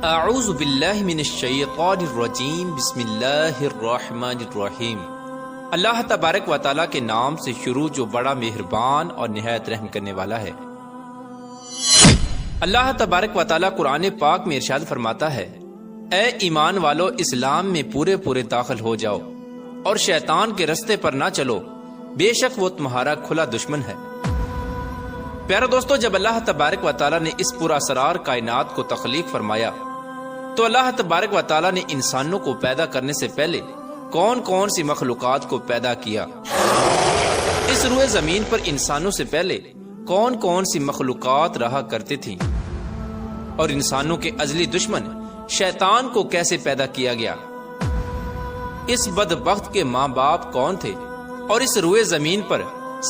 اعوذ باللہ من الشیطان الرجیم بسم اللہ الرحمن الرحیم۔ اللہ تبارک و تعالیٰ کے نام سے شروع جو بڑا مہربان اور نہایت رحم کرنے والا ہے۔ اللہ تبارک و تعالیٰ قرآن پاک میں ارشاد فرماتا ہے، اے ایمان والو اسلام میں پورے داخل ہو جاؤ اور شیطان کے رستے پر نہ چلو، بے شک وہ تمہارا کھلا دشمن ہے۔ پیارے دوستو، جب اللہ تبارک و تعالیٰ نے اس پورا اسرار کائنات کو تخلیق فرمایا تو اللہ تبارک و تعالیٰ نے انسانوں کو پیدا کرنے سے پہلے کون کون سی مخلوقات کو پیدا کیا؟ اس روئے زمین پر انسانوں سے پہلے کون کون سی مخلوقات رہا کرتی تھیں، اور انسانوں کے ازلی دشمن شیطان کو کیسے پیدا کیا گیا؟ اس بدبخت کے ماں باپ کون تھے، اور اس روئے زمین پر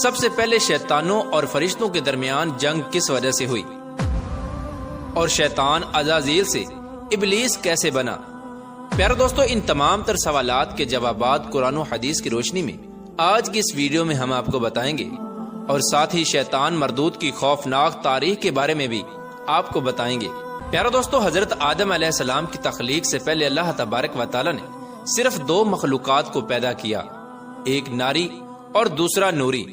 سب سے پہلے شیطانوں اور فرشتوں کے درمیان جنگ کس وجہ سے ہوئی، اور شیطان عزازیل سے ابلیس کیسے بنا؟ پیارے دوستو، ان تمام تر سوالات کے جوابات قرآن و حدیث کی روشنی میں آج کی اس ویڈیو میں ہم آپ کو بتائیں گے، اور ساتھ ہی شیطان مردود کی خوفناک تاریخ کے بارے میں بھی آپ کو بتائیں گے۔ پیارے دوستو، حضرت آدم علیہ السلام کی تخلیق سے پہلے اللہ تبارک و تعالیٰ نے صرف دو مخلوقات کو پیدا کیا، ایک ناری اور دوسرا نوری۔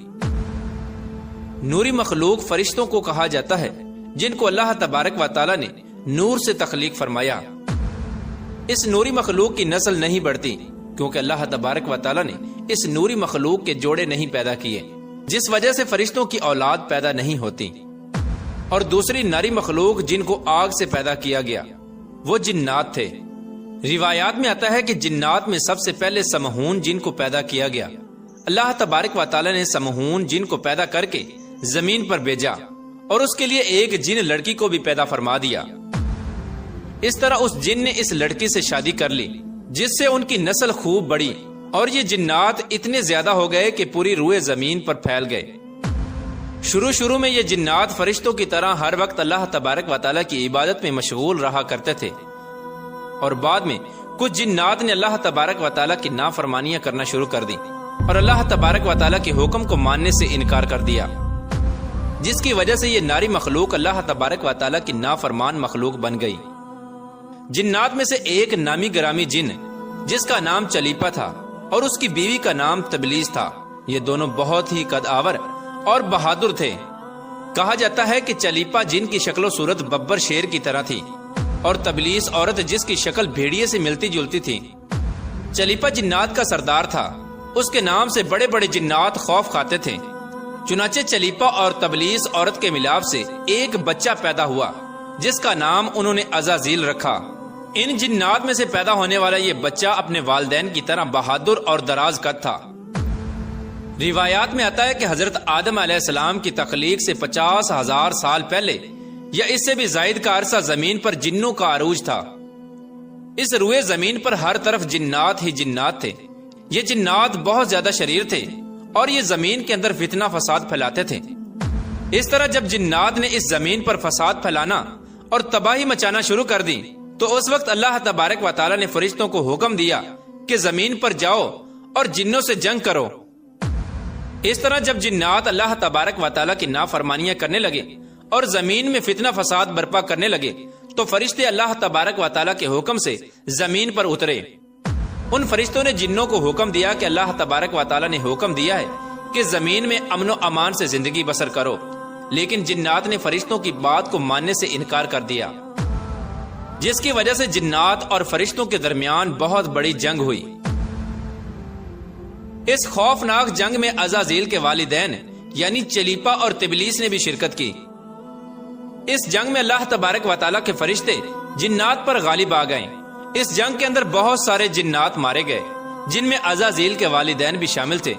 نوری مخلوق فرشتوں کو کہا جاتا ہے، جن کو اللہ تبارک و تعالیٰ نے نور سے تخلیق فرمایا۔ اس نوری مخلوق کی نسل نہیں بڑھتی کیونکہ اللہ تبارک و تعالیٰ نے اس نوری مخلوق کے جوڑے نہیں پیدا کیے، جس وجہ سے فرشتوں کی اولاد پیدا نہیں ہوتی۔ اور دوسری ناری مخلوق جن کو آگ سے پیدا کیا گیا وہ جنات تھے۔ روایات میں آتا ہے کہ جنات میں سب سے پہلے سمہون جن کو پیدا کیا گیا۔ اللہ تبارک و تعالیٰ نے سمہون جن کو پیدا کر کے زمین پر بھیجا، اور اس کے لیے ایک جن لڑکی کو بھی پیدا فرما دیا۔ اس طرح اس جن نے اس لڑکی سے شادی کر لی، جس سے ان کی نسل خوب بڑی، اور یہ جنات اتنے زیادہ ہو گئے کہ پوری روئے زمین پر پھیل گئے۔ شروع میں یہ جنات فرشتوں کی طرح ہر وقت اللہ تبارک و تعالیٰ کی عبادت میں مشغول رہا کرتے تھے، اور بعد میں کچھ جنات نے اللہ تبارک و تعالیٰ کی نافرمانیاں کرنا شروع کر دی، اور اللہ تبارک و تعالیٰ کے حکم کو ماننے سے انکار کر دیا، جس کی وجہ سے یہ ناری مخلوق اللہ تبارک و تعالیٰ کی نافرمان مخلوق بن گئی۔ جنات میں سے ایک نامی گرامی جن جس کا نام چلیپا تھا اور اس کی بیوی کا نام تبلیس تھا، یہ دونوں بہت ہی قد آور اور بہادر تھے۔ کہا جاتا ہے کہ چلیپا جن کی شکل و صورت ببر شیر کی طرح تھی، اور تبلیس عورت جس کی شکل بھیڑیے سے ملتی جلتی تھی۔ چلیپا جنات کا سردار تھا، اس کے نام سے بڑے بڑے جنات خوف کھاتے تھے۔ چنانچہ چلیپا اور تبلیس عورت کے ملاپ سے ایک بچہ پیدا ہوا، جس کا نام انہوں نے عزازیل رکھا۔ ان جنات میں سے پیدا ہونے والا یہ بچہ اپنے والدین کی طرح بہادر اور دراز قد تھا۔ روایات میں آتا ہے کہ حضرت آدم علیہ السلام کی تخلیق سے 50,000 سال پہلے یا اس سے بھی زائد کا عرصہ زمین پر جنوں کا عروج تھا۔ اس روئے زمین پر ہر طرف جنات ہی جنات تھے۔ یہ جنات بہت زیادہ شریر تھے، اور یہ زمین کے اندر فتنہ فساد پھیلاتے تھے۔ اس طرح جب جنات نے اس زمین پر فساد پھیلانا اور تباہی مچانا شروع کر دی تو اس وقت اللہ تبارک و تعالیٰ نے فرشتوں کو حکم دیا کہ زمین پر جاؤ اور جنوں سے جنگ کرو۔ اس طرح جب جنات اللہ تبارک و تعالیٰ کی نافرمانیاں کرنے لگے اور زمین میں فتنہ فساد برپا کرنے لگے تو فرشتے اللہ تبارک و تعالیٰ کے حکم سے زمین پر اترے۔ ان فرشتوں نے جنوں کو حکم دیا کہ اللہ تبارک و تعالیٰ نے حکم دیا ہے کہ زمین میں امن و امان سے زندگی بسر کرو، لیکن جنات نے فرشتوں کی بات کو ماننے سے انکار کر دیا، جس کی وجہ سے جنات اور فرشتوں کے درمیان بہت بڑی جنگ ہوئی۔ اس خوفناک جنگ میں عزازیل کے والدین یعنی چلیپا اور تبلیس نے بھی شرکت کی۔ اس جنگ میں اللہ تبارک و تعالیٰ کے فرشتے جنات پر غالب آ گئے۔ اس جنگ کے اندر بہت سارے جنات مارے گئے، جن میں عزازیل کے والدین بھی شامل تھے،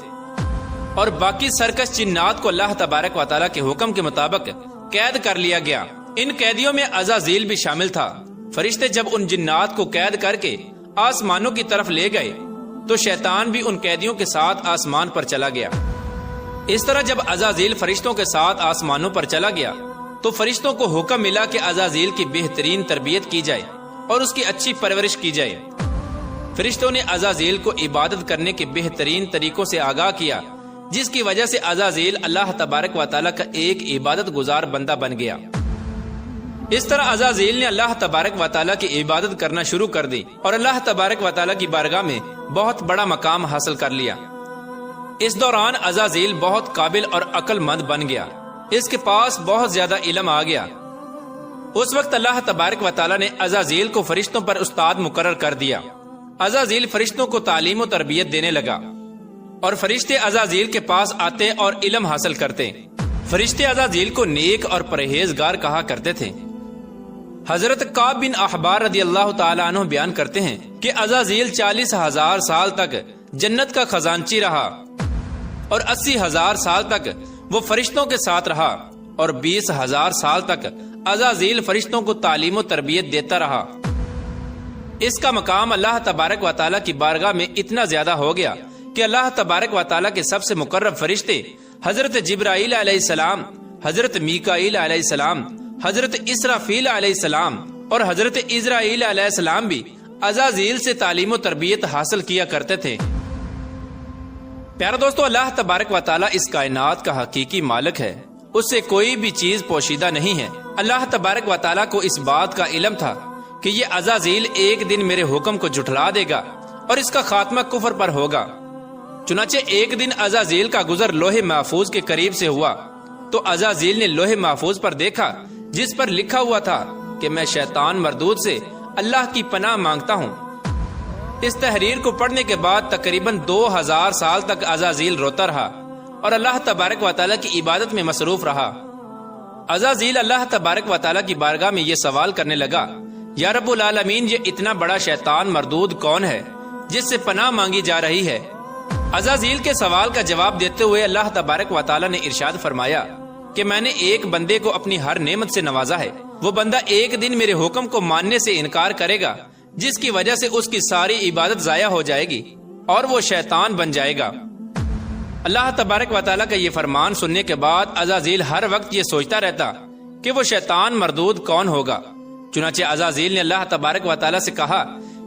اور باقی سرکش جنات کو اللہ تبارک و تعالیٰ کے حکم کے مطابق قید کر لیا گیا۔ ان قیدیوں میں عزازیل بھی شامل تھا۔ فرشتے جب ان جنات کو قید کر کے آسمانوں کی طرف لے گئے تو شیطان بھی ان قیدیوں کے ساتھ آسمان پر چلا گیا۔ اس طرح جب عزازیل فرشتوں کے ساتھ آسمانوں پر چلا گیا تو فرشتوں کو حکم ملا کہ عزازیل کی بہترین تربیت کی جائے اور اس کی اچھی پرورش کی جائے۔ فرشتوں نے عزازیل کو عبادت کرنے کے بہترین طریقوں سے آگاہ کیا، جس کی وجہ سے عزازیل اللہ تبارک و تعالیٰ کا ایک عبادت گزار بندہ بن گیا۔ اس طرح عزازیل نے اللہ تبارک و تعالیٰ کی عبادت کرنا شروع کر دی اور اللہ تبارک و تعالیٰ کی بارگاہ میں بہت بڑا مقام حاصل کر لیا۔ اس دوران عزازیل بہت قابل اور عقل مند بن گیا، اس کے پاس بہت زیادہ علم آ گیا۔ اس وقت اللہ تبارک و تعالیٰ نے عزازیل کو فرشتوں پر استاد مقرر کر دیا۔ عزازیل فرشتوں کو تعلیم و تربیت دینے لگا اور فرشتے عزازیل کے پاس آتے اور علم حاصل کرتے۔ فرشتے عزازیل کو نیک اور پرہیزگار کہا کرتے تھے۔ حضرت کعب بن احبار رضی اللہ تعالیٰ عنہ بیان کرتے ہیں کہ عزازیل 40,000 سال تک جنت کا خزانچی رہا اور 80,000 سال تک وہ فرشتوں کے ساتھ رہا اور 20,000 سال تک عزازیل فرشتوں کو تعلیم و تربیت دیتا رہا۔ اس کا مقام اللہ تبارک و تعالیٰ کی بارگاہ میں اتنا زیادہ ہو گیا کہ اللہ تبارک و تعالیٰ کے سب سے مقرب فرشتے حضرت جبرائیل علیہ السلام، حضرت میکائیل علیہ السلام، حضرت اسرافیل علیہ السلام اور حضرت عزرائیل علیہ السلام بھی عزازیل سے تعلیم و تربیت حاصل کیا کرتے تھے۔ پیارا دوستو، اللہ تبارک و تعالیٰ اس کائنات کا حقیقی مالک ہے، اس سے کوئی بھی چیز پوشیدہ نہیں ہے۔ اللہ تبارک و تعالیٰ کو اس بات کا علم تھا کہ یہ عزازیل ایک دن میرے حکم کو جھٹلا دے گا اور اس کا خاتمہ کفر پر ہوگا۔ چنانچہ ایک دن عزازیل کا گزر لوح محفوظ کے قریب سے ہوا تو عزازیل نے لوح محفوظ پر دیکھا جس پر لکھا ہوا تھا کہ میں شیطان مردود سے اللہ کی پناہ مانگتا ہوں۔ اس تحریر کو پڑھنے کے بعد تقریباً 2000 سال تک عزازیل روتا رہا اور اللہ تبارک و تعالیٰ کی عبادت میں مصروف رہا۔ عزازیل اللہ تبارک و تعالیٰ کی بارگاہ میں یہ سوال کرنے لگا، یا رب العالمین، یہ اتنا بڑا شیطان مردود کون ہے جس سے پناہ مانگی جا رہی ہے؟ عزازیل کے سوال کا جواب دیتے ہوئے اللہ تبارک و تعالیٰ نے ارشاد فرمایا کہ میں نے ایک بندے کو اپنی ہر نعمت سے نوازا ہے، وہ بندہ ایک دن میرے حکم کو ماننے سے انکار کرے گا جس کی وجہ سے اس کی ساری عبادت ضائع ہو جائے گی اور وہ شیطان بن جائے گا۔ اللہ تبارک و تعالیٰ کا یہ فرمان سننے کے بعد عزازیل ہر وقت یہ سوچتا رہتا کہ وہ شیطان مردود کون ہوگا۔ چنانچہ عزازیل نے اللہ تبارک و تعالیٰ سے کہا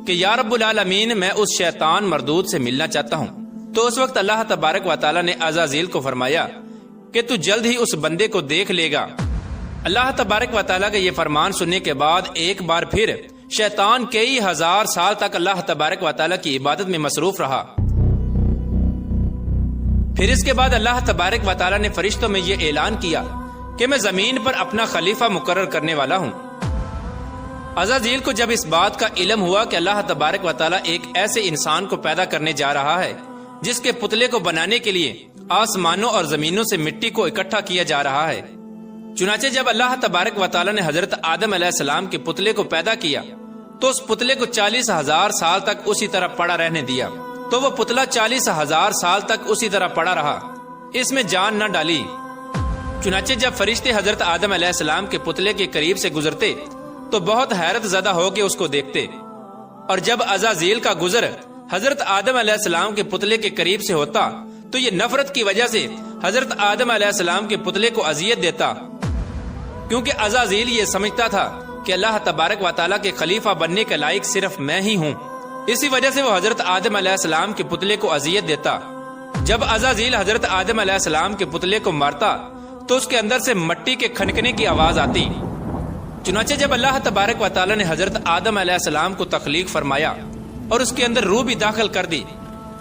کہ یا رب العالمین، میں اس شیطان مردود سے ملنا چاہتا ہوں۔ تو اس وقت اللہ تبارک و تعالیٰ نے عزازیل کو فرمایا کہ تو جلد ہی اس بندے کو دیکھ لے گا۔ اللہ تبارک و تعالیٰ کا یہ فرمان سننے کے بعد ایک بار پھر شیطان کئی ہزار سال تک اللہ تبارک و تعالیٰ کی عبادت میں مصروف رہا۔ پھر اس کے بعد اللہ تبارک و تعالیٰ نے فرشتوں میں یہ اعلان کیا کہ میں زمین پر اپنا خلیفہ مقرر کرنے والا ہوں۔ عزازیل کو جب اس بات کا علم ہوا کہ اللہ تبارک و تعالیٰ ایک ایسے انسان کو پیدا کرنے جا رہا ہے جس کے پتلے کو بنانے کے لیے آسمانوں اور زمینوں سے مٹی کو اکٹھا کیا جا رہا ہے، چنانچہ جب اللہ تبارک و تعالیٰ نے حضرت آدم علیہ السلام کے پتلے کو پیدا کیا تو اس پتلے کو 40,000 سال تک اسی طرح پڑا رہنے دیا، تو وہ پتلا 40,000 سال تک اسی طرح پڑا رہا، اس میں جان نہ ڈالی۔ چنانچہ جب فرشتے حضرت آدم علیہ السلام کے پتلے کے قریب سے گزرتے تو بہت حیرت زدہ ہو کے اس کو دیکھتے، اور جب عزازیل کا گزر حضرت آدم علیہ السلام کے پتلے کے قریب سے ہوتا تو یہ نفرت کی وجہ سے حضرت آدم علیہ السلام کے پتلے کو اذیت دیتا، کیونکہ عزازیل یہ سمجھتا تھا کہ اللہ تبارک و تعالیٰ کے خلیفہ بننے کے لائق صرف میں ہی ہوں، اسی وجہ سے وہ حضرت آدم علیہ السلام کے پتلے کو اذیت دیتا۔ جب عزازیل حضرت آدم علیہ السلام کے پتلے کو مارتا تو اس کے اندر سے مٹی کے کھنکنے کی آواز آتی۔ چنانچہ جب اللہ تبارک و تعالیٰ نے حضرت آدم علیہ السلام کو تخلیق فرمایا اور اس کے اندر روح بھی داخل کر دی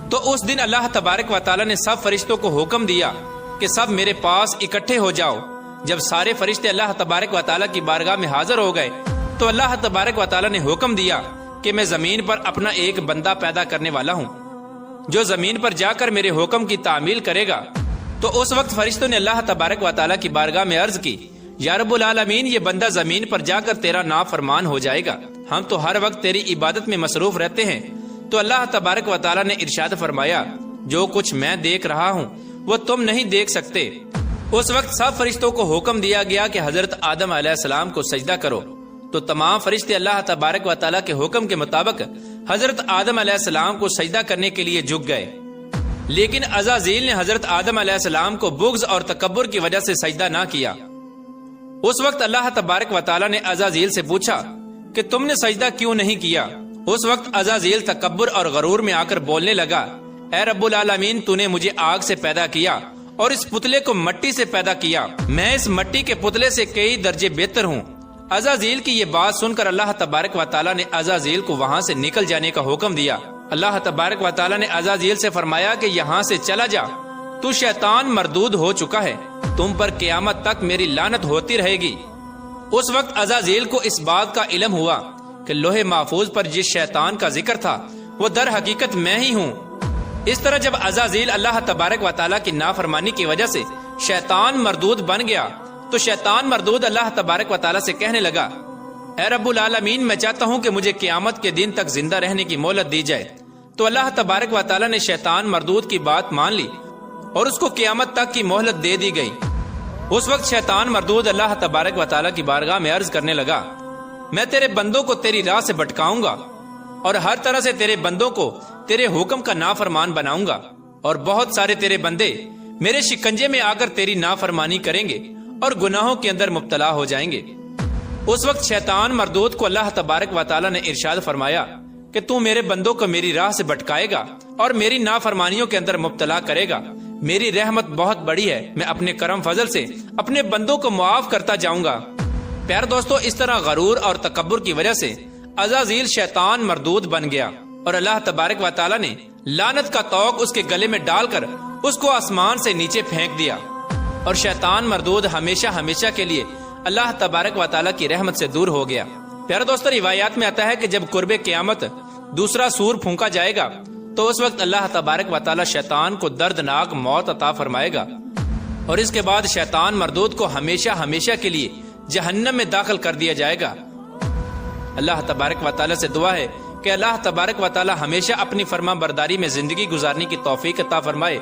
تو اس دن اللہ تبارک و تعالیٰ نے سب فرشتوں کو حکم دیا کہ سب میرے پاس اکٹھے ہو جاؤ۔ جب سارے فرشتے اللہ تبارک و تعالیٰ کی بارگاہ میں حاضر ہو گئے تو اللہ تبارک و تعالیٰ نے حکم دیا کہ میں زمین پر اپنا ایک بندہ پیدا کرنے والا ہوں جو زمین پر جا کر میرے حکم کی تعمیل کرے گا۔ تو اس وقت فرشتوں نے اللہ تبارک و تعالیٰ کی بارگاہ میں عرض کی، یا رب العالمین، یہ بندہ زمین پر جا کر تیرا نافرمان ہو جائے گا، ہم تو ہر وقت تیری عبادت میں مصروف رہتے ہیں۔ تو اللہ تبارک و تعالیٰ نے ارشاد فرمایا، جو کچھ میں دیکھ رہا ہوں وہ تم نہیں دیکھ سکتے۔ اس وقت سب فرشتوں کو حکم دیا گیا کہ حضرت آدم علیہ السلام کو سجدہ کرو، تو تمام فرشتے اللہ تبارک و تعالیٰ کے حکم کے مطابق حضرت آدم علیہ السلام کو سجدہ کرنے کے لیے جھک گئے، لیکن عزازیل نے حضرت آدم علیہ السلام کو بغض اور تکبر کی وجہ سے سجدہ نہ کیا۔ اس وقت اللہ تبارک و تعالیٰ نے عزازیل سے پوچھا کہ تم نے سجدہ کیوں نہیں کیا؟ اس وقت عزازیل تکبر اور غرور میں آ کر بولنے لگا، اے رب العالمین، تو نے مجھے آگ سے پیدا کیا اور اس پتلے کو مٹی سے پیدا کیا، میں اس مٹی کے پتلے سے کئی درجے بہتر ہوں۔ عزازیل کی یہ بات سن کر اللہ تبارک و تعالیٰ نے عزازیل کو وہاں سے نکل جانے کا حکم دیا۔ اللہ تبارک و تعالیٰ نے عزازیل سے فرمایا کہ یہاں سے چلا جا، تو شیطان مردود ہو چکا ہے، تم پر قیامت تک میری لعنت ہوتی رہے گی۔ اس وقت عزازیل کو اس بات کا علم ہوا کہ لوح محفوظ پر جس شیطان کا ذکر تھا وہ در حقیقت میں ہی ہوں۔ اس طرح جب عزازیل اللہ تبارک و تعالیٰ کی نافرمانی کی وجہ سے شیطان مردود بن گیا تو شیطان مردود اللہ تبارک و تعالیٰ سے کہنے لگا، اے رب العالمین، میں چاہتا ہوں کہ مجھے قیامت کے دن تک زندہ رہنے کی مہلت دی جائے۔ تو اللہ تبارک و تعالیٰ نے شیطان مردود کی بات مان لی اور اس کو قیامت تک کی مہلت دے دی گئی۔ اس وقت شیطان مردود اللہ تبارک و تعالیٰ کی بارگاہ میں عرض کرنے لگا، میں تیرے بندوں کو تیری راہ سے بھٹکاؤں گا اور ہر طرح سے تیرے بندوں کو تیرے حکم کا نافرمان بناؤں گا، اور بہت سارے تیرے بندے میرے شکنجے میں آ کر تیری نافرمانی کریں گے اور گناہوں کے اندر مبتلا ہو جائیں گے۔ اس وقت شیطان مردود کو اللہ تبارک و تعالیٰ نے ارشاد فرمایا کہ تو میرے بندوں کو میری راہ سے بھٹکائے گا اور میری نافرمانیوں کے اندر مبتلا کرے گا۔ میری رحمت بہت بڑی ہے، میں اپنے کرم فضل سے اپنے بندوں کو معاف کرتا جاؤں گا۔ پیارے دوستو، اس طرح غرور اور تکبر کی وجہ سے عزازیل شیطان مردود بن گیا اور اللہ تبارک و تعالیٰ نے لعنت کا طوق اس کے گلے میں ڈال کر اس کو آسمان سے نیچے پھینک دیا، اور شیطان مردود ہمیشہ ہمیشہ کے لیے اللہ تبارک و تعالیٰ کی رحمت سے دور ہو گیا۔ پیارے دوستو، روایات میں آتا ہے کہ جب قرب قیامت دوسرا سور پھونکا جائے گا تو اس وقت اللہ تبارک و تعالیٰ شیطان کو دردناک موت عطا فرمائے گا، اور اس کے بعد شیطان مردود کو ہمیشہ ہمیشہ کے لیے جہنم میں داخل کر دیا جائے گا۔ اللہ تبارک و تعالیٰ سے دعا ہے کہ اللہ تبارک و تعالیٰ ہمیشہ اپنی فرما برداری میں زندگی گزارنے کی توفیق عطا فرمائے۔